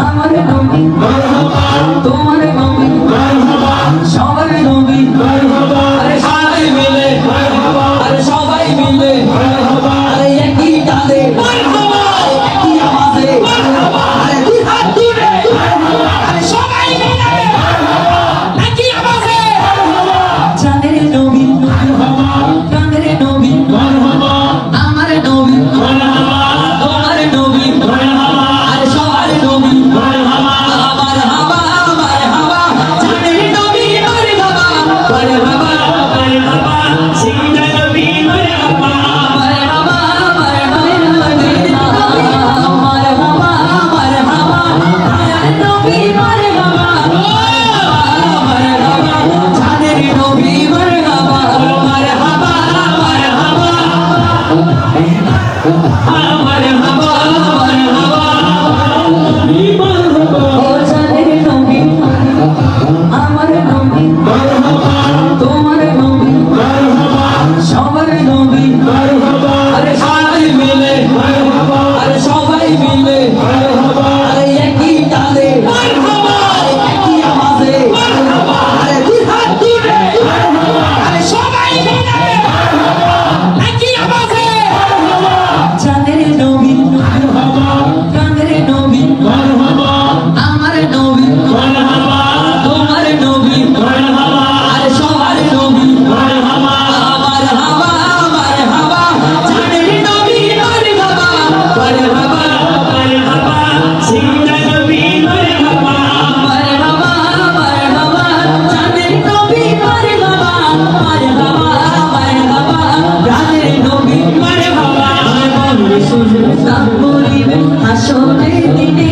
আমারে নবী তোমারে নবী সবার নবী আরে সবাই মিলে আরে সবাই মিলে আরে একই ডালে একই আওয়াজে আরে দুই হাত তুলে আরে সবাই মিলে একই আওয়াজে জানের নবী প্রাণের নবী আমারে নবী তোমারে নবী আরে সবার নবী আমার হাবা জানের নবী মারহাবা মারহাবা মারহাবা সিনা নবী মারহাবা মারহাবা মারহাবা মারহাবা মারহাবা জানের নবী মারহাবা মারহাবা জানের নবী মারহাবা মারহাবা মারহাবা মারহাবা ও জানের নবী আমার নবী তোমার নবী সবার নবী আরে সবাই মিলে আরে সবাই মিলে আরে একই তালে আরে একই আওয়াজে আরে দুই হাত তুলে আরে সবাই মিলে একই আওয়াজে জানের নবী প্রাণের নবী আমার নবী তোমার নবী আরে সবার নবী মারহাবা মারহাবা জানের নবী মারহাবা মারহাবা মারহাবা সিনা নবী মারহাবা মারহাবা মারহাবা জানের নবী মারহাবা মারহাবা মারহাবা প্রাণের নবী মারহাবা রাসূল সাবরিবে হাসরের দিনে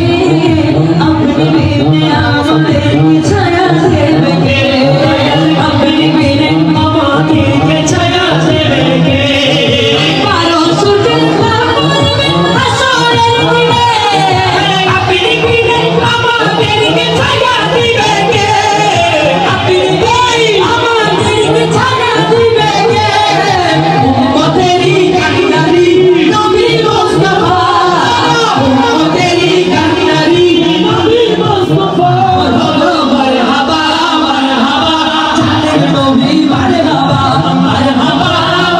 আপনি বিনে আমাদের ছায়া দেবে কে আপনি বিনে আমাদের ছায়া দেবে কে রাসূল সাবরিবে হাসরের দিনে আপনি বিনে আমাদের ছায়া দেবে কে আপনি বিনে আমাদের ছায়া দেবে কে উম্মতেরই কান্নারি নবী মুস্তাফা উম্মতেরই কান্নারি নবী মুস্তাফা মারহাবা মারহাবা জানের নবী মারহাবা মারহাবা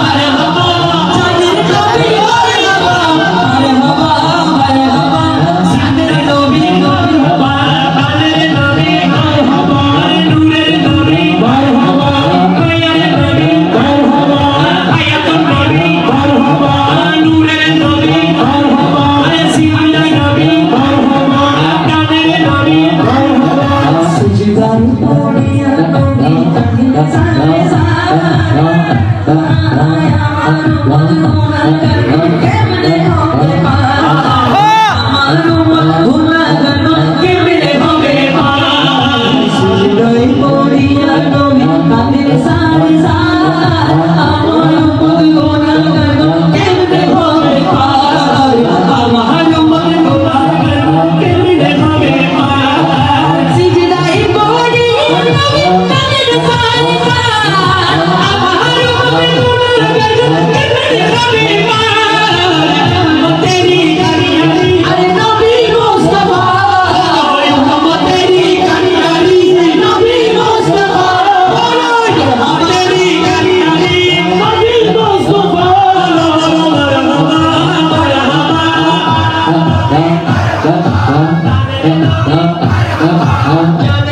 মারহাবা জানের নবী মারহাবা মারহাবা মারহাবা জানের নবী মারহাবা প্রাণের নবী মারহাবা নূরের নবী মারহাবা মায়ার নবী মারহাবা হায়াতুন নবী মারহাবা নূরের নবী মারহাবা সিনা নবী মারহাবা প্রাণের নবী মারহাবা সুজদান পড়িয়া নবী তাকে সারে কেমনে হবে আমার গুনাহগান কেমনে হবে সুজদান পড়িয়া নবী তাকে সারে আমার গুনাহগান কেমনে হবে আমার গুনাহগান কেমনে হবে সিজদায় পড়িয়া নবী তাকে সারে আমার গুনাহগান কেমনে হবে তেরি কারিয়ারি আরে নবী মুস্তাফা তেরি কারিয়ারি নবী মুস্তাফা তেরি কারিয়ারি নবী মুস্তাফা মারহাবা